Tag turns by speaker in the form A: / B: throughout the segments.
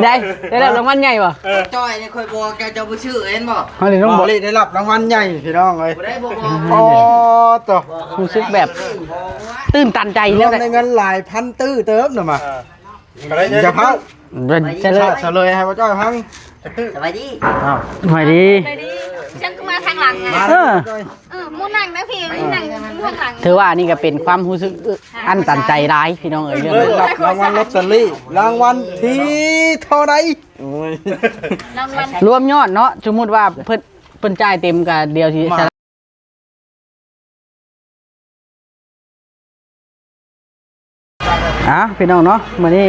A: ได้รับรางวัลใหญ่ป่ะ
B: จ้อยนี่คอยบอกแกจะไปชื่อเอ็นบอก
A: เขาเลยต้องบอก
C: ได้รับรางวัลใหญ่พี่น้องเอ้ย
B: ได้บอก
C: อ๋อต่อ
A: รู้สึกแบบตื่นตันใจ
C: ร
A: แล้ว ว
C: ม
A: แหละ
C: ในเงินหลายพันตื้อเติมน่ะมาจะพัง
A: จะเลย
C: เฉลยให้พ่อจ้อยพัง
B: สบายดี
C: อ้าว
A: หอยดี
D: เลยดิฉันก็มาทางหลังไง
C: มา
A: เออ
D: มูนั่งนะพี่ไม่นั่งทางหลัง
A: ถือว่านี่ก็เป็นความรู้สึกอันตันใจร้ายพี่น้องเอ๋ยเรื่อง
C: ได้
A: นี้
C: รับรางวัลลอตเตอรี่รางวัลที่เท่าไรโอ้ย
D: รางวัล
A: รวมยอดเนาะสมมุติว่าเพิ่นจ่ายเต็มกับเดียวสิพี่น้องเนาะมื้อนี้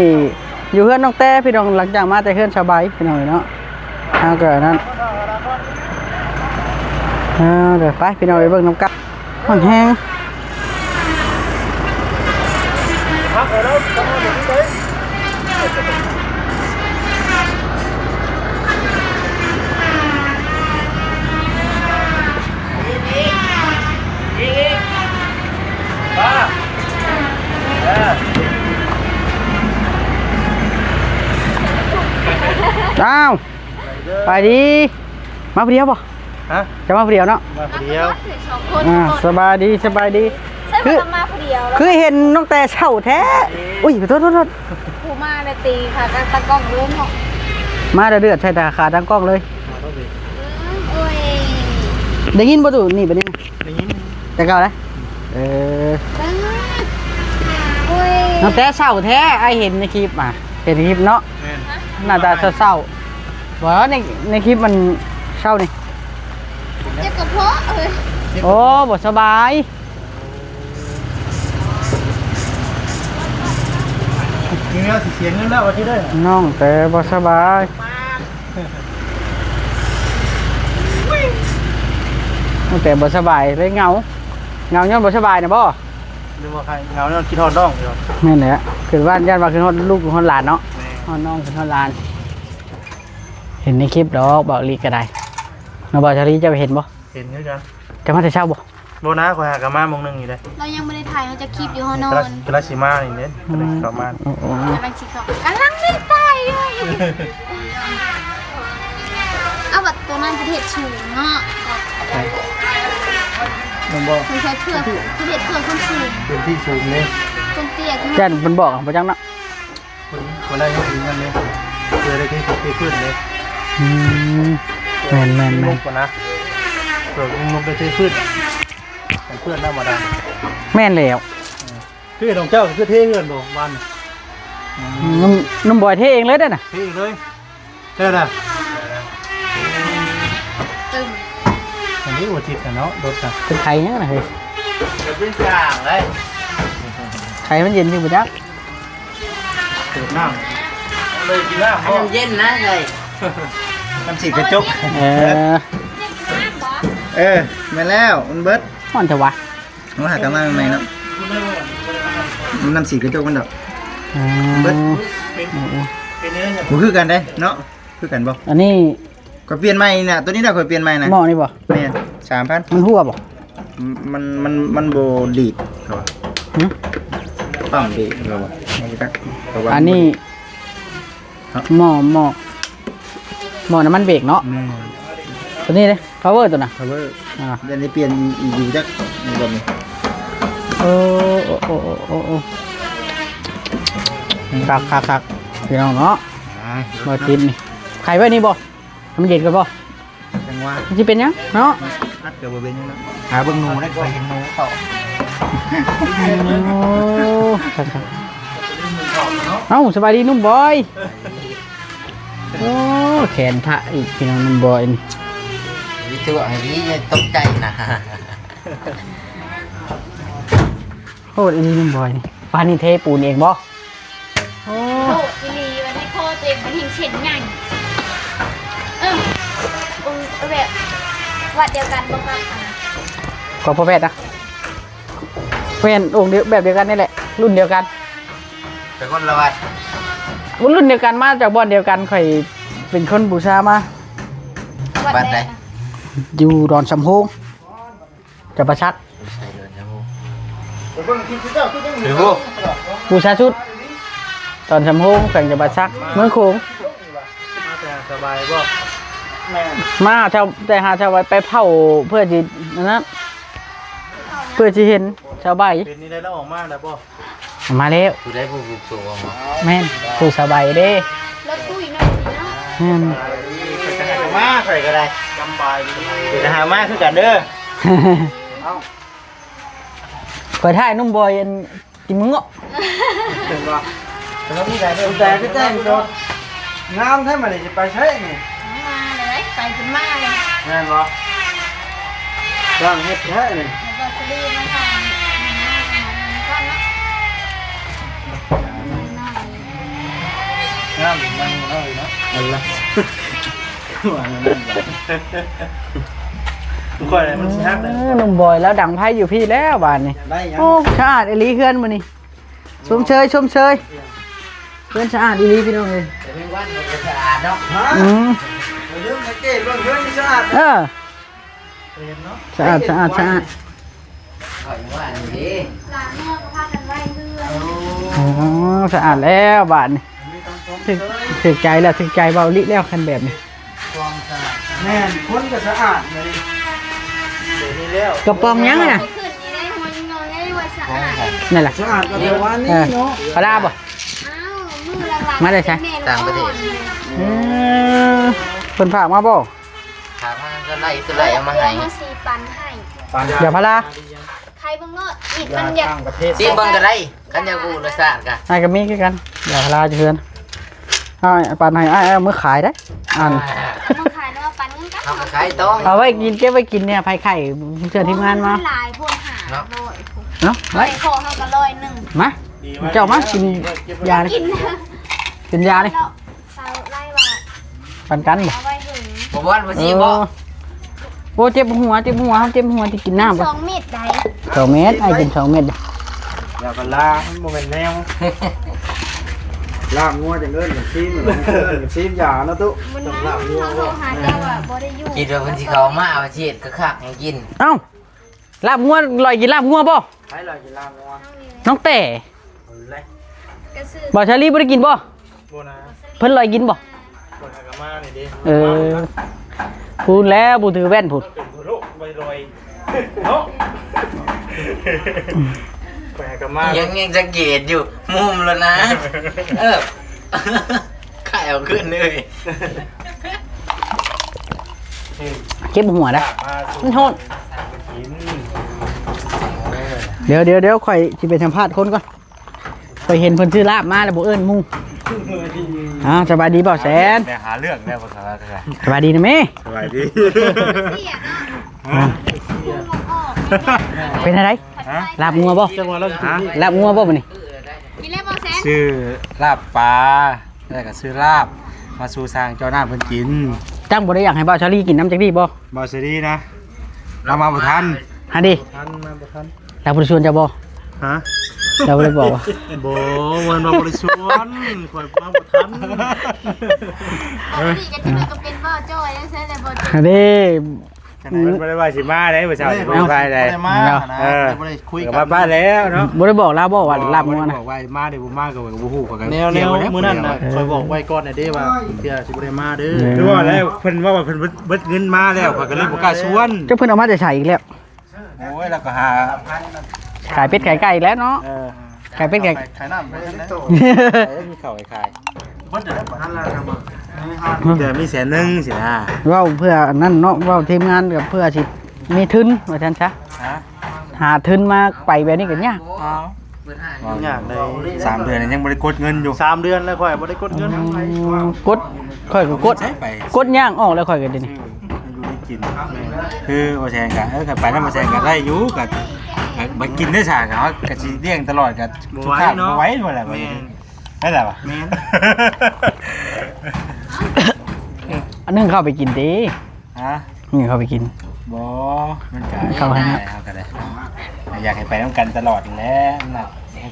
A: อยู่เฮือนน้องแต้พี่น้องหลังจากมาแต่เฮือนสบายพี่น้องเนาะก็นั้นเดี๋ยวไปพี่น้องไปเบิ่งน้ำกันมันแห้งอ้าวไปดีมาผู้เดียวป่ะ
C: ฮะ
A: จะมาผู้เดียวเนาะ
C: มาคนเดียว
D: สองคน
A: สบายดีสบายดี
D: ใช่ไหมมาคนเดียวแล้ว
A: คือเห็นน้องแต่เช่าแท้อุ้ยขอโทษ
D: ผู้มาเลยตีค่ะกันตะกล้องเล่นหรอก
A: มาเดือดใช่แต่ขาตั้งกล้องเลย
D: โอ้ย
A: ได้ยินประตูนี่ไปนี่
C: ได้ยิน
A: แต่เก่าเลย
D: โอ้ย
A: น้องแต่เช่าแท้ไอเห็นในคลิปมาเห็นในคลิปเนาะ
C: แม่น
A: หน้าตาเศร้าบอกว่าในคลิปมันเศร้านี่
D: เจ็บกระเพาะเอ้ย
A: โอ้บ่สบาย
C: มีเงินสิเสียเงินแล้ววันที่ได้
A: น้องแต่บ่สบายน้องแต่บ่สบายเลยเหงาย้อนบ่สบายนะบ่
C: หรือว่าใครเงาเนี่ยคิดทอดดองอยู่
A: แม่นแหละคือว่าญาติว่าคือฮอดลูกฮอดหลานเนาะฮอดน้องคือฮอดหลาน เห็นในคลิปดอกบอกลีก็ได้น้องบ่าวชาลีจะไปเห็นบ่
C: เห็นด้วยกัน
A: จะมาแต่เช้าบ่
C: โบนะคอยหากามามงหนึ่งอยู่เลย
D: เรายังไม่ได้ถ่ายเราจะคลิปอยู่ห้องนอน
C: กระชิมานี่เนี่ยกระชิมา
A: โอ้โห
D: กำลังชิคกกำลังไม่ตายเลยเอาแบบตัวนั้นประเทศสูงเนาะ
C: มันบอก
D: ไม่ใช่เพื่อนประเทศเพื่อนคนสูง
C: เป็นที่สูงเลย
D: คนเตี้ย
A: ญาติมันบอกบ่จังเนาะ
C: คนได้ยังถึงกันเลยเจอได้ที่สุดที่ขึ้นเลย
A: แม่น
C: ลงก่อนนะเกิดลงไปที่ขึ้นเพื่อนหน้ามาดัง
A: แม่นแล้ว
C: คือของเจ้าคือเท่เงินบ่วัน
A: นุ่มบ่อยเท่เองเลยเด้อน่ะ
C: เท่เลยเท่น่ะ
D: ตึง
C: อันนี้หัวจิตนะเนาะรถน่ะ
A: เป็นไข่ยังน่ะเฮ้ย
C: จะเป็นกลางเลย
A: ไข่มันเย็นอยู่บ่จัก
C: เติมน้ำเลยกินน้ำ
B: น้ำเย็นนะเลย
C: น้ำสีกระจก
B: มาแล้วมันเบิด
A: มันจะวะ
B: มาหากันมาใหม่เนาะน้ำสีกระจกมันดอก เบิด
C: เป็นเนื้อเนี่ย
B: กูคือกันได้เนาะคือกันบ่
A: อันนี้
B: ก็เปลี่ยนใหม่น่ะตัวนี้เราก็เปลี่ยนใหม่นะ
A: หม้อนี่บ่
B: แม่น3,000
A: มันหัวบ่
B: มันโบดีดเขาว่า
A: หึ
B: ปั๊มดีดเขาว่าเขาว่า
A: อันนี้หม้อน้ำมันเบรกเนาะ
B: แม่
A: ตัวนี้เลย power ตัวน่ะ
B: เขาว่า
A: อ่า
B: เดี๋ยวนี้เปลี่ยนอยู่จักในบ่มี
A: โอ้คักพี่น้องเนาะบ่กินนี่ไข่ไว้นี่บ่มันเย็นกันบ่
B: จังว่า
A: มันสิเป็นหยังเนาะ
B: อัดเกือบบ่เป็นยังเนาะหาเบิ่งหนูได้เคยเห็นหนูเขา
A: โอ้ครับเอ้าสบายดีนุ่มบอยโอ้แขนทะอีกพี่น้องนุ่มบอยนี่
B: วิตัวไอ้นี้ตกใจนะ
A: โคตรอีนุ่มบอยนี่ปานนี่เทปูนเองบ่โอ้
D: โอ้อีลีวันนี้โคตรเต็มมันหิงเช่นใหญ่แบบวัดเดียวกันบ้างกัน
A: ขอพ่อแพทย์นะแฟนองค์เดียวแบบเดียวกันนี่แหละ รุ่นเดียวกัน
B: แต่คนละวัด
A: รุ่นเดียวกันมาจากบ่อนเดียวกันข่อยเป็นคนบูชามา
D: วัดไหน
A: อยู่ดอนสำโพงจะประชัด
B: หรือพวก
A: บูชาชุด ตอนชำโฮงแข่งจะบาซักเมืองโขง
C: มาแต่สบายบ่แม่
A: มาชาวแต่หาชาวไปเผาเพื่อจีนั้นเพื่อจีเห็นชาวใบ
C: เป็นนี่ได้แล้วออกมาแล้วบ่
A: มาแล้ว
B: ผู้ได้ผู้บุกสูงออกมา
A: แม่นผู้สบายเด้
D: รถตู้อีกหน่อยดีเนาะ
A: แม่น
C: จะหามาใครก็ได้จำบายจะหามาคือกันเด้อ
A: เปิดท้ายนุ่มบอยกินมึงอ่ะ
C: ถึงบ่แล้วมีแต่ที่แจ้งจดงามแท้มาเลยจะไปใช้นี่
D: มาเลยไปถึงมาเลย
C: แม่นบ่จ้างเฮ็ดแท้นี่
D: แล้วก็จะรีบมาทำก้อนเนาะ
C: งามมันเลยเนาะนั่นล่ะว่านั่นทุกคนเลยมันสิฮักเลย
A: นุ่มบอยแล้วดังไพ่อยู่พี่แล้วบ้านนี่
C: ได้ยัง
A: โอ้สะอาดอีหลีเฮือนมื้อนี้ชมเชยชมเชยเฮือนสะอาดอีหลีพี่น้องเอ้ย
B: แต่ไม่วันมันสะอาดเนาะ
C: ฮะ
A: อืม
C: เรื่องสังเกตเรื่องเพื่อนที่สะอาด
A: เออ
C: เห็นเนาะ
A: สะอาดสะอาดสะอาด
B: ข่อยว่านี่
D: หลานนอกก็พากันไว้เพื่อน
A: อ๋อสะอาดแล้วบ้านนี่ถึกใจแล้วถึกใจเบาลิแล้วคันแบบนี้
C: ความสะอาดแม่นคนก็สะอาดเลยเดี๋ยวนี้แล้ว
A: กระป๋องยังไงน่ะ
D: ไปขึ้นนี่ได้หัวงงได้ว่าสะอาด
A: นั่นแหละ
C: สะอาดกว่าเดี๋ยววันนี้
A: เออ
C: เนาะ
A: ปลาดาบ่
D: อ้าวมือหลังๆ
A: มาได้ใช่
B: ต่างประเทศ
A: เออเพิ่นฝากมาบ่
B: ถามมันก็ไล่สุไล่เอามาให้
D: เดือนละ4 ปันให้
A: อย่าพารา
D: ใครเบิ่งเนาะอีกมันอยาก
C: ต่างประเทศ
B: ซีเบิ่งก็ได้คันอยากรู้รสชาติก็
A: ไอ้ก็มีคือกันอย่าพาราจะเฮือนอ้ายปานให้อ้ายเอามือขายได้อัน
D: มาขายเนาะปันเงินกัน
B: เอาไปขายต้อง
A: เอาไว้กินเก็บไว้กินเนี่ยภัยไข่เชิญทีมงานมา
D: หลายพวกหาร้อย
A: เนาะ
D: ไว้
A: ไว้
D: ขอเฮาก็ร้อยหนึง
A: มาเจ้ามากินยาเลย
D: กิน
A: กินยาเลย
D: แล้วเซาไล่ว่า
A: ปันกันบ่
D: เอาไว้ถึง
B: บ่บ่บ่สิบ่
A: โอ้เจ็บหัวเจ็บหัวเจ็บหัวที่กินน้ำบ่
D: 2 เม็ดได้
A: 2 เม็ดไอ้กิน2 เม็ด
C: อย่าไปลามันโมเมนต์แนวลาบงัวจะเงินกับซีมเหมือนกับซีมยาเนาะตุ๊
D: มันนั้นเขาโทรหาเจ้าว่าบ่ได้อยู่
B: คิดว่าเพิ่นสิเข้ามาเอาชีดก็คักให้กิน
A: เอ้าลาบงัวลอยกินลาบงัวบ่
C: ใช้เราจะลาบงัว
A: น้องแต่
C: เอาเลย
D: ก็ซื้อ
A: บ่ชาลีบ่ได้กินบ่
C: โบนะ
A: เพิ่นลอยกินบ่
C: โบนากามาหน่อยดิ
A: เออพูดแล้วบ่ถือแว่นพูด
C: เป็นโรคใบลอยเนาะโบนากามา
B: ยังสังเกตอยู่มุมแล้วนะ เออไข่เอาขึ้นเลย
A: เจ็บหัวนะ
C: มาสุ
A: มันโทษ
C: กิน
A: เดี๋ยวข่อยสิไปสัมภาษณ์คนก่อนข่อยเห็นเพิ่นซื้อลาบมาแล้วบ่เอิ้นหมู่สบายดีเปล่าแสน
C: ไปหาเรื่องแล้วภาษาอะไร
A: สบายดีนะแม่
C: สบายดี
D: เสียเนาะคุณลงออก
A: เป็นอะไร
C: ฮะ
A: ลาบงัวบ่
C: จังหวะเราฮะ
A: ลาบงัวบ่มื้อนี้
D: มีแล้วบ่แซน
C: ชื่อลาบปลาแล้วก็ซื้อลาบมาสู่สร้างเจ้าหน้าเพิ่นกิน
A: จังบ่ได้อยากให้บ่าวชาลีกินน้ำจักดีบ่
C: บอสดีนะเรามาบ่ทัน
A: หาดิ
C: ทันมาบ่ทัน
A: ลาบ่ได้ชวนจะบ่
C: ฮะ
A: เราบ่ได้บอกว่า
C: บ่มันมาบ่ได้ชวนข่อยมาบ่ทัน
D: ปกติก็จะเป็นก็เป็นบ่จ้อยแล้วใช่เลยบ่จ้อย
A: หาดิ
C: มันบ่ได้ว่าสิมาได้บ่เช้าสิบ่ไปได้
A: มา
C: เออบ่ได้คุยกันมาแล้วเนาะ
A: บ่ได้บอกลาบ่ว่าลาบงัวนะ
C: บอกว่ามาเดี๋ยวบ่มาก็บ่ฮู้กัน
E: แนวมื้อนั้นน่ะคอยบอกไว้ก่อนน่ะเด้ว่าเดี๋ยวสิบ่ได้มาเด้อ
C: คือว่าแล้วเพิ่นว่าเพิ่นเบิดเงินมาแล้วข่อยก็เลยบ่กล้าชวน
A: เจ้าเพิ่นเอามาจะใส่อีกแล้ว
C: โอ้ยแล้วก็หา
A: ขายเป็ดขายไก่อีกแล้วเนาะ
C: เออ
A: ขายเป็ดขาย
E: ขายน้ำไปนั่นนะ
C: มีข้าวให้ขาย
E: เบิดเด้อบ่ทันแล้วครับ
C: เดี๋ยวมีแสนนึงสินะ
A: เว้าเพื่อนั่นเนาะเว้าทีมงานกับเพื่อสิมีทุนว่าซั่นซะ
C: ฮะ
A: หาทุนมาไปแบบนี้ก็ยาก
E: ยากเลย
C: 3 เดือนยังบ่ได้กดเงินอยู่
E: 3 เดือนแล้วค่อยบ่ได้กดเงิน
A: กดค่อยก็กด
C: ใช้ไป
A: กดย่างออกแล้วค่อยก็เดี๋ยวนี้
C: อยู่ได้กินคือบ่แซงกันก็ไปนำบ่แซงกันได้อยู่ก็บ่กินได้ซะก็ก็สิเลี้ยงตลอดก็ทุกข้างบ่ไหวบ่ล่ะบ่ได้ล่ะบ่
E: แม่น
A: อันนึงเข้าไปกินดิ
C: ฮะ
A: นี่เข้าไปกิน
C: บ่มันก็
A: เข้าให้นะ
C: เอาก็ได้อยากให้ไปนำกันตลอดแหละน่ะ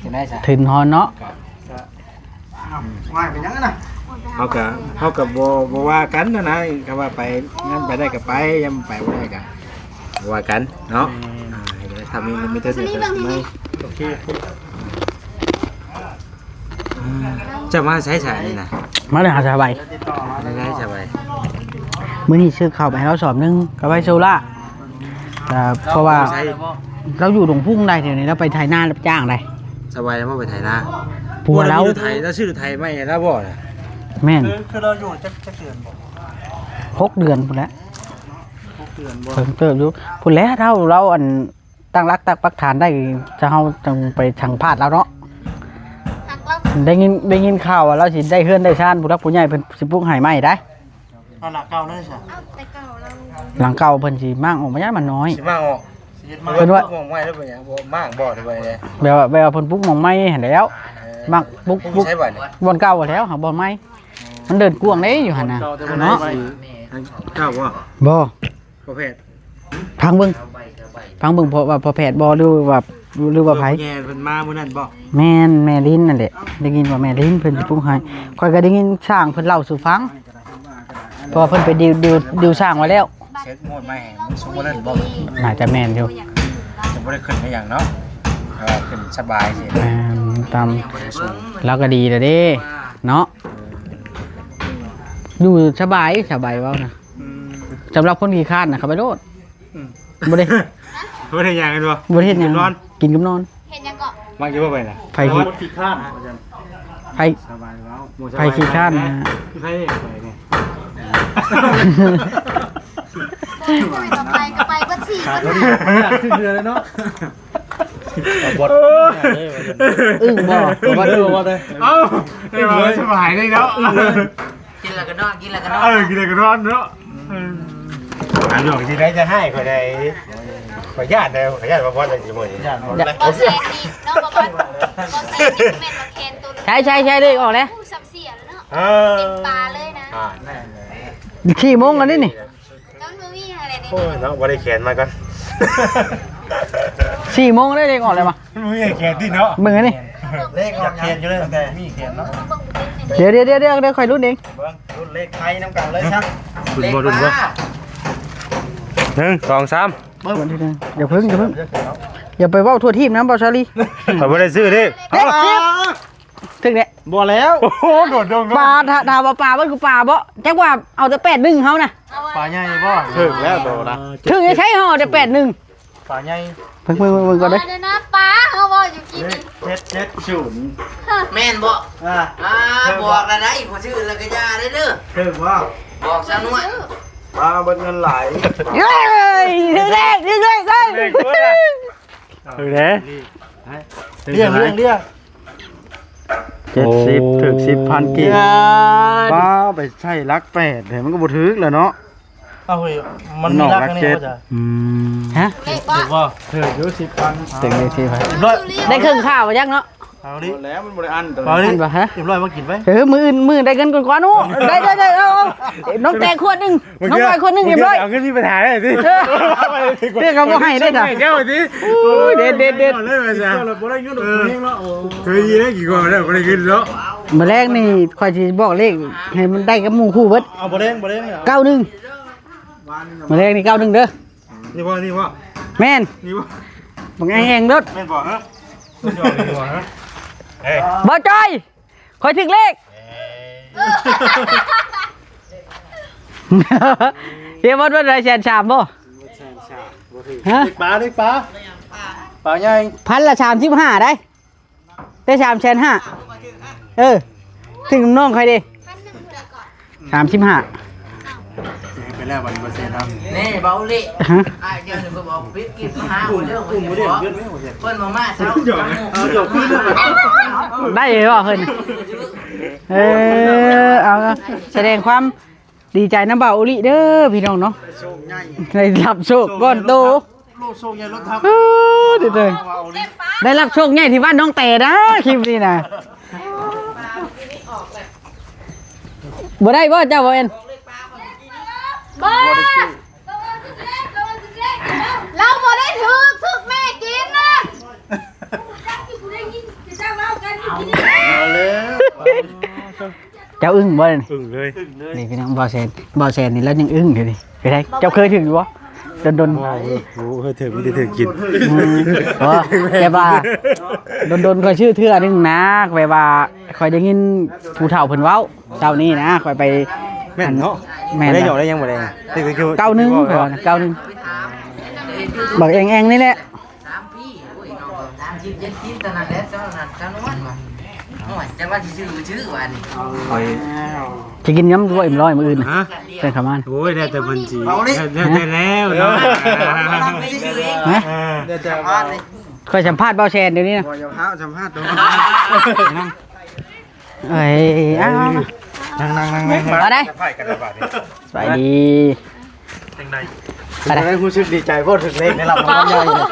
C: จะได้ซะ
A: ถึงฮอนเนาะ
E: ว่าเป็นยังไงน่ะ
C: เฮาก็บ่ว่ากันนะก็ว่าไปงั้นไปได้ก็ไปยังไปบ่ได้ก็บ่ว่ากันเนาะทำมีแต่เสียไม่
E: โอเค
C: จะมาใช้สายนี่นะ
A: มาเลยหาสบาย
C: ไม่ได้สบาย
A: มื้อนี้ซื้อข้าวไปให้เราสอบนึงกับไว้โซล่าเพราะว่าเราอยู่ตรงพุ่งได้เดี๋ยวนี้เราไปไถนารับจ้างได้
C: สบายแล้วไปไทยนะ
A: ผัวเรา
C: ไทยแล้วชื่อไทยไม่แล้วบ่น่ะ
A: แม่น
E: คือเราอยู่จักเดือนบ่
A: 6 เดือนพุ่นแล้ว
E: 6 เดือนบ่
A: เพิ่งเติบอยู่พุ่นแล้วเท่าเราอันตั้งรักตั้งปักฐานได้จะเฮาจังไปทางพาดแล้วเนาะ
D: หักเรา
A: ได้ยินข่าวว่าเราสิได้เฮือนได้ชานผู้รักผู้ใหญ่เพิ่นสิปลูกให้ใหม่ได้
E: เอาหลักเก่านั่นซะ
D: เอาแต่เก่าเรา
A: หลังเก่าเพิ่นสิมั่งออกมาย่ามันน้อย
C: สิมาออก
E: สิเฮ็ดมา
A: เพิ่นว่า
C: มองไว้แล้วเป็นหยังบ่มากบ่ได้ไปเลย
A: แบบว่าเพิ่นปลูกหม่องไม้หั่นแล้วมักปลูก
C: ใช้บ่เนี่ย
A: บ่อนเก่าแล้วหาบ่อนไม้มันเดินกวางเด้อยู่หั่นน่ะ
E: เก่าแต่บ่ได้
A: เนาะ
E: ไว้
C: เจ้าบ่
A: บ่
C: ประเภท
A: พังเบิ่งเพราะว่าพอแพทย์บ่หรือว่าไผ
C: แง่เพิ่นมามื้อนั้นบ่
A: แม่ลิ้นนั่นแหละได้ยินว่าแม่ลิ้นเพิ่นสิปลูกให้ข่อยก็ได้ยินช่างเพิ่นเล่าสู่ฟังเพราะว่าเพิ่นไปดิวสร้างไว้แล้ว
C: เซ็ตโหมดมาให้มึงสูงบ่ได้บ่
A: น่าจะแม่นอยู่
C: จะบ่ได้ขึ้นได้หยังเนาะขึ้นสบายสิ
A: ตามแล้วก็ดีแล้วเด้เนาะอยู่สบายเว้านะสำหรับคนขี้คร้านน่ะเขาไปโลดบ่ได้
C: บ่ได้หยังกันบ่
A: บ่ได้เฮ็ดหยัง
C: นอน
A: กินกับนอน
D: เห็นยังเกาะ
C: มาอยู่บ่ไปน่ะ
A: ไผขี้
E: รถขี้ข้านว่าซั่น
A: ไผ
C: สบายแล้ว
A: ไผขี้คร้านนะ
C: ใครไปนี่
D: ก็ไปก็ฉี่
E: ขาด
D: ก็
E: รถ
D: ฉี่
E: อยากขึ้นเรือเลยเนาะเอาบดได้ว่าซั่น
A: อึ้งบ่
E: ว่าดูว่าได้
C: เอ้าได้บ่สบายเลยเนาะ
B: กินแล้วก็นอนกินแล้วก็นอน
C: กินอะไรกันร้อนเนาะอันหลอกที่ได้จะให้คนใดขอญาติได้ขอญาติมาพอดเลยสิมื้อนี้
E: ย่านหมด
D: บอเซนนี่น้องบอกว่าบอเซนนี่แม่นมาแคนตัว
A: ใช่เลยออกแล้ว
D: ผู้สับเสียแล้วเนาะ
C: เออ
D: เป็นปลาเลยนะ
C: แน่เลย
A: ขี้โมงแล้วนี่
D: น้องมือมีอะไรนี่
C: โอ้ยเนาะบ่ได้แขนมาก่อน
A: 4 โมงได้เลขออกเลยป่ะ
C: มึงอย่าแขนดิเนาะ
A: มึงอันนี้
E: เลขออกเขียนอยู่เลยแต่มีเขียนเนาะ
A: เดี๋ยวค่อยรุ่นเอง
E: เบิ่งรุ่นเลขไทยน้ำกันเลยครับ
C: ดุนบ่1 2 3
A: วันที่หนึ่งอย่าเพิ่งอย่าไปเว้าทั่วทีมนะบอชาลี
C: ข่อยบ่ได้ซื้อดิ
A: เด็กทีมถึงเนี่ย
E: บ่แล้ว
C: โอ้โหโดดดง
A: ปลาถามว่าปลาบ่คือปลาบ่จักว่าเอาแต่8-1เฮานะ
E: ปลาใหญ่บ่ถึงแล้วโตนะ
A: ถึงจะใช้ห่อแต่8-1
E: ปลาใหญ่
A: เพิ่งก่อนเด้
D: เดี๋ยวนะป้าเขาบอกอยู่กิน
E: 770
B: แม่นบ่
E: อ่า
B: บอกแล้วได้พอชื่อแล้วก็ยาได้เด้อ
E: ถึงว่า
B: บอกซะหน่อย
E: ปลาเบิดเงินหลาย
A: เย้ยถึงเลข
C: ถึงแท้
E: เรียก70ถึง10,000กีบป้าไปใช้รัก8เห็นมันก็บ่ถึกแล้วเนาะเอ้าเฮ้ยมันมีรักนี่บ่จ้ะ
A: ฮะ
D: เลขบ้า
E: ถูกบ่ถึกอยู่10,000
A: ถึงเลขที่ไป
E: ร้อย
A: ได้ครึ่งข้าวบ่จักเนาะ
E: เอาดิแล้วมันบ่ได้อันเอาดิ
A: อันบ่ฮะ
E: เรียบร้อยมากินไว้
A: มือได้เงินก่อนๆนู้ได้เอาน้องแตงขวดนึงน้องบอยขวดนึงเรียบร้อย
C: เอาขึ้นมีปัญหาได้สิ
A: เรียกเขาบ่ให้ได้จ้ะ
C: เจ้าสิ
A: โอ้ยเด็ด
C: เลยมาจ้ะ
E: เราบ่ได้เงินหรอกเองเนาะโอ้
C: เคยยินได้กี่กว่าแล้วบ่ได้กินแล้ว
A: มื้อแรกนี่ข่อยสิบอกเลขให้มันได้กับหมู่คู่เบิด
E: เอาบ่เด้งเนี่ย
A: 91มื้อแรกนี่91เด้อ
C: นี่บ่
A: แม่น
C: นี่บ่
A: บังแองๆเด้อ
C: แม่นบ่ฮะนี่บ่ฮะเอ้ย
A: บ่จอยข่อยถึงเลขเฮียว่าได้แสนสามบ่ฮะ
E: ปลาปลาใหญ่
A: พันละ35ได้3,500,000ถึงน้องใครดิ
D: พันหนึ่งเท่าไหร่ก่อน
A: 35
E: ไปแล้ววันบ่เซ็นทำ
B: นี่เบาลิ
A: ฮะ
B: อ้ายเดี๋ยวหนูก็บอกปิดกินมาหาเรื่อง
E: กุ้งบ่ได้เงินไม่บ่เซ็น
B: เพิ่นมามาเช้า
E: เอาจบขึ้นเลย
A: ได้เลยบ่เพิ่นเอาแสดงความดีใจน้ำบ่าวอุลิเด้อพี่น้องเนาะ
E: โชคใหญ่
A: ได้รับโชคก้อนโต
E: โลกโชคใหญ่รถทับ
A: เด้อได้รับโชคใหญ่ที่บ้านน้องแต่นะคลิปนี้นะบ่ได้บ่เจ้าบ่เอ็น
D: บ้าเราบ่ได้ถึกแม่กินนะ
E: เอาเลย
A: เจ้าอึ้งบ่เลย
C: อึ้งเลย
A: นี่พี่น้องบ่าวแซนนี่แล้วยังอึ้งอยู่นี่ไปได้เจ้าเคยถึงอยู่บ่ ดน
C: โอ้โหถึงไม่ได้ถึงกิน
A: เพราะแบบว่าโดนค่อยชื่อเทื่อนึงนะแบบว่าค่อยได้ยินผู้เฒ่าเพิ่นเว้าเช้านี้นะค่อยไป
C: แม่นเนาะ
A: แม่น
C: ได้หยอกได้ยังบ่ได้นี่คือ
A: เก้าหนึงก่อนเก้าหนึงบักแองๆนี่แหละ
B: ตอนนั้นแล้วเจ้านั้นเจ้าโน้นมาโอ้ยจังว่าสิชื่อว่านี่
C: โอ้ย
A: จะกินย้ำด้วยอิ่มร้อยมื้ออื่น
C: ฮะ
A: ใช่ครับมัน
C: โอ้ยได้แต่บัญชีได้แล้วเนาะ
B: ไม่ได้ชื่อเอง
A: ฮะ
E: เดี๋ยวจะ
B: พาดเลย
A: ค่อยสัมภาษณ์เบาแชนเดี๋ยวนี้นะ
E: บ่อย่าพาสัมภาษณ์ตรง
A: เอ้ยอ้าว
E: นั่งๆๆ
A: มาได้
C: ไพ่กันระบาดนี่
A: สบายดี
E: ๆได้รู้สึกดีใจเพราะถึงเลขได้รับรางวัลใหญ่เลย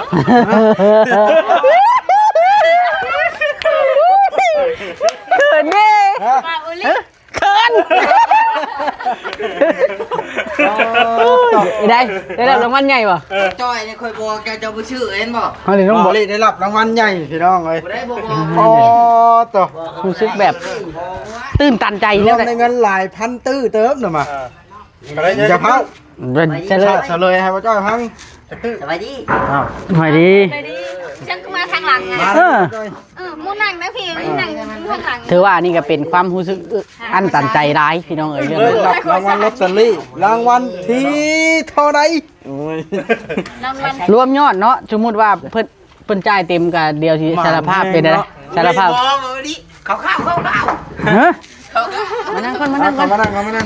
A: เขินเด้
D: มาโอลิ
A: เขินได้รับรางวัลใหญ่ป่ะ
B: จ้อยนี่ค่อยบอกแกจะบ่ชื่อเองบ่
A: เขาเลยต้องบอก
E: ได้รับรางวัลใหญ่พี่น้องเอ้ย
B: บ่ได้บ่บอก
E: อ๋อต่อ
A: รู้สึกแบบตื้นตันใจ
E: ร
A: แล้ว ว
E: ม
A: แหละ
E: ในเงินหลายพันตื้อเติมน่ะมาจะพัง
A: จะเลย
E: เฉลยให้พ่อจ้อยพังจะตื้อ
B: สบายดี
E: อ้าว
A: หน่อยดี
D: เลยดิฉันก็มาทางหลังไง
E: มา
A: เอ
E: เลย
A: อ
D: มูนั่งนะพี่มูนั่งทางหลัง
A: ถือว่านี่ก็เป็นความรู้สึกอันตันใจร้ายพี่น้องเอ๋ยเรื่อง
E: เลย
A: นี้
E: รับรางวัลลอตเตอรี่รางวัลที่เท่าไหร่โอ้ย
D: รางวัล
A: รวมยอดเนาะสมมุติว่าเพิ่นจ่ายเต็มกับเดียวสิสารภาพเป็นอะไรสารภาพ
B: บ่บ่ดิเข้า
A: ฮะมานั่งก่อนมานั่งก่อน
E: มานั่ง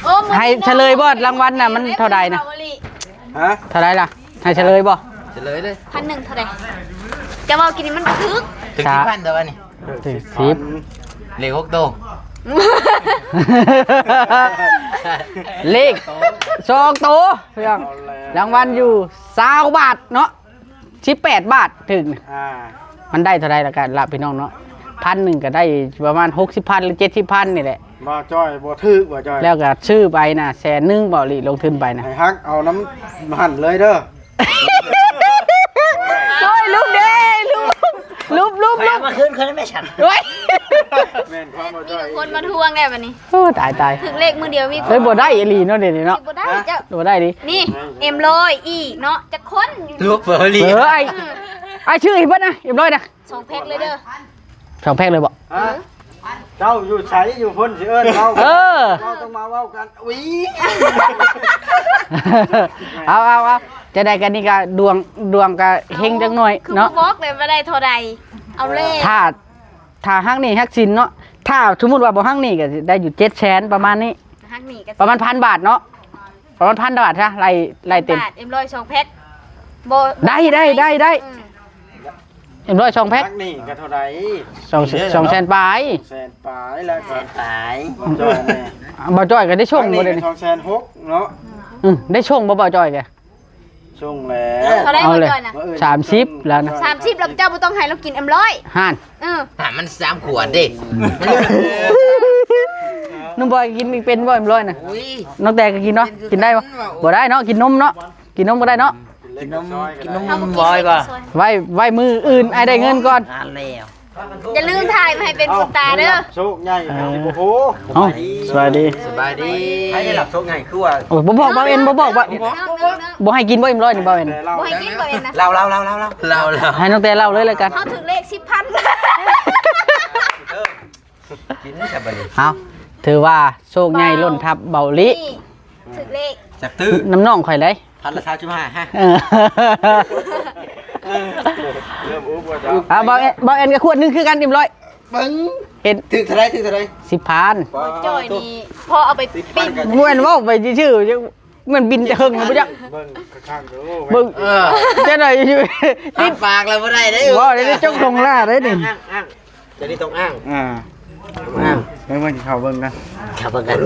D: โอ้
A: ให้เฉลยบ่รางวัลน่ะมันเท่าใดนะ
E: ฮะ
A: เท่าใดล่ะให้เฉลยบ่
B: เฉลยเลย
D: 1,100เท่าไหร่จะบอกกินนี่มันทึก
B: ถึงกี่พันตัวนี่
A: ถึง10
B: เลข6ตัว
A: เลข2ตัวเพื่อนรางวัลอยู่20บาทเนาะ18บาทถึง มันได้เท่าไรละกันละพี่น้องเนาะ1,000ก็ได้ประมาณ60,000หรือ70,000นี่แหละ
E: บ่จ้อยบ่ทึกบ่จ้อย
A: แล้วก็ชื่อไปนะ100,000บ่หลีลงทุนไปนะ
E: ให้ฮักเอาน้ำหั่นเลยเด้อ
A: โอ้ยลูกเด้ลูก
B: มาคืนคนไม่ฉัน
A: โอ้ย
E: แม่นความบ่
D: มี
E: จ้อย
D: คนมาทวงไงแบบนี้
A: โอ้ตาย
D: ถึงเลขมือเดียวมี
A: เลยบ่ได้อีหลีเนาะเดี๋ยวนี้เนาะ
D: บ่ได้เจ้า
A: บ่ได้ดิ
D: นี่100อีกเนาะจะค้นอยู่
B: ลูกเฟอร์รี่
A: ไอ้ชื่ออีเบิดนะเรียบร้อยนะ
D: 2 แพ็คเลยเด้อ
A: 2แพ็คเลยบ่
E: ฮะเจ้าอยู่ไสอยู่พุ่นสิเอิ้นเว้า
A: เออ
E: เราต้องมาเว้ากันอุ้ย
A: เอาจะได้กันนี่ก็ดวงก็เฮงจังหน่อย
D: คือ
A: เนาะ
D: บอกเลยว่าได้เท่าใดเอาเลข
A: ถ้าฮักนี่ฮักสินเนาะถ้าสมมุติว่าบ่ฮักนี่ก็สิได้อยู่700,000ประมาณนี้
D: ฮักหนีกัน
A: ประมาณ1,000 บาทเนาะประมาณ1,000 บาทใช่ไล่เต็ม
D: บาท100 2 แพ็คบ่
A: ได้
D: อืม
A: เอ็มร้อย2แพ็ค
E: ฮักนี่ก็เท่าใด
A: 2แสนปลาย
E: แสนปลายแล้วก็
B: ตาย
E: บ่จ้อยแน่
A: บ่จ้อยก็ได้ช่วง
E: ฮัก
A: บ่
E: นี่
A: ได้
E: ก็
A: นี่
E: 260,000เนาะ
A: ได้ช่วงบ่จ้อยแก
E: ช่วงแล้ว
D: เท่าไร
A: เอา
D: บ่
A: เลย
D: ก่อนน่ะ
A: 30แล้วนะ
D: 30แล้วเจ้าบ่ต้องให้เรากิน100
A: ห่าน
B: มัน3ขวดดิ
A: น้องบอยกินเป็นบ่เอ็มร้อยนะ
B: อุ้ย
A: น้องแต่ก็กินเนาะกินได้บ่ได้เนาะกินนมเนาะกินนมบ่ได้เนาะ
B: กินนม
D: เอาบ่
B: บอยป่ะ
A: ไว้มืออื่นไอ้ได้เงินก่อน
B: อ่านแล้ว
D: อย่าลืมถ่ายมาให้เป็นคนตาเด้อ
E: โชคใหญ่สิโอ้โห
A: เอ้าสวัสดี
B: สบายดีให้ได้หลับโชคไงคือว่า
A: โอ้ยบ่บอกบ่เอ็นบ่บอกบ่ให้กินบ่เอ็มร้อยนี่บ่เอ็น
E: แต่เรา
D: บ่ให้กินบ่เองนะ
B: เรา
A: ให้น้องแต่เล่าเลยแล้วกัน
D: เขาถึงเลข10,000
B: กินไม่สบาย
A: เอาถือว่าโชคใหญ่ล้นทับเบาลิ
D: นี่ถึงเลข
B: จากตื้อ
A: น้ำน่องข่อยเลย
B: 1,035ฮะ
A: เออ
E: เริ่มอู้บ่จ้ะ
A: เอาบ่เอ็นกับขวดหนึงคือกันเอ็มร้อย
B: ปึ้ง
A: เห็น
B: ถึงเท่าไรถึงเท่าไร
A: 10,000
D: บ่จ้อยนี่พอเอาไปปิ้ง
A: บ่แม่นเว้าไปชื่อๆจังมันบินจะเฮิงบ่จัก
E: เบิ่งข้างๆดู
A: เบิ่งจะได้อยู่
B: ติดปากแล้วบ่ได้ได้
A: บ่ได้จกลงล่าได้นี่
B: จะนี่ต้องอ้าง
E: อ่าเบิ่งเข้าเบิ่งกัน
B: ขับกัน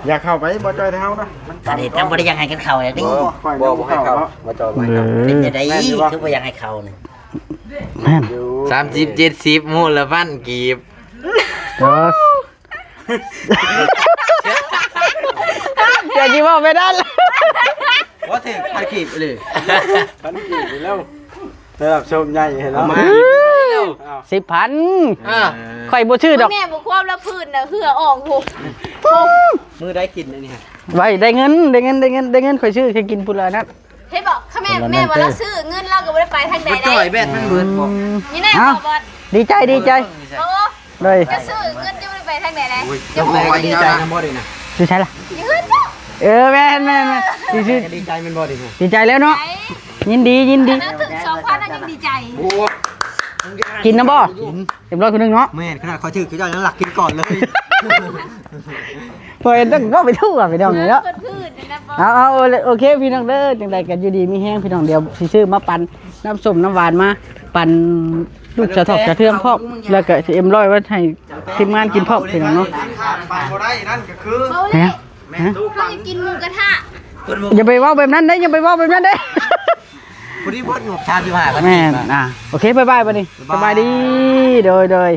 E: อยากเข้าไปบ่จ้อยเท้านะมัน
B: ตอนนี้จำบ่ได้ยังให้กันเข่าอย่างนี้
E: บ่ให้เข้า
B: บ่จอยบ่เป็นจะได้คือบ่ยังให้เข่านี่
A: แม่น
B: 30 70มูละพันกีบ
A: อย่าคิดว่าไม่ได้เลย
B: ว่าถึงพันกีบเลย
E: พันกี่ไปแล้วระดับโชคใหญ่เห็นแล้ว
A: 10,000ข่อยบ่ชื่อดอก
D: แม่บ่ความละพื้นน่ะเหือออกหู
B: มือได้กินอันนี้ฮะ
A: ไว้ได้เงินข่อยชื่อให้กินพุ่นละนัด
D: เฮ้ยบอกข้าแม่ว่าเราซื้อเงินเราก็ไม่ได้ไปทางใด
B: จ่อยแบดมันเบิดบ่
D: นี่แน่บอกบอล
A: ดีใจ
D: โอ้
A: เลย
D: จะซื้อเงินจะไม่ได้ไปทางใดเลย
B: เจ้าของดีใจนะบ่ดินะ
A: ชื่อใช่ล่ะ
D: เงินเนาะ
A: แม่ชื่อ
B: ดีใจมันบ่ดินะ
A: ดีใจแล้วเนาะ ยินดี
D: แล้วถึง2,000น่ะยังดีใจ
B: โอ้
A: กินนะบ่เรียบร้อยคนนึงเนาะ
B: แม่นขนาดคอยถือคือเจ้ายังหลักกินก่อนเลย
A: พอเห็นต้องก็ไปทั่วไปดองเลยเนาะ
D: เพิ่นพืชนะบอล
A: เอาโอเคพี่น้องเด้อจังใดกันอยู่ดีมีแห้งพี่น้องเดียวสิซื้อมาปั่นน้ำส้มน้ำหวานมาปั่นลูกจะถอกจะเทื่อมพร้อมแล้วก็สิเอ็มร้อยไว้ให้ทีมงานกินพร้อมพี่น้องเนาะ
B: ไปบ่ได้นั่นก็คือ
D: เอาเลย
A: ฮะ
D: เราจะกินหมูกระทะ
A: อย่าไปเว้าแบบนั้นเด้อย่าไปเว้าแบบนั้นเด้
B: พอดีเบิดงบชาติ15
A: แม่นโอเคบ๊ายบายบัดนี้สบายดีโดย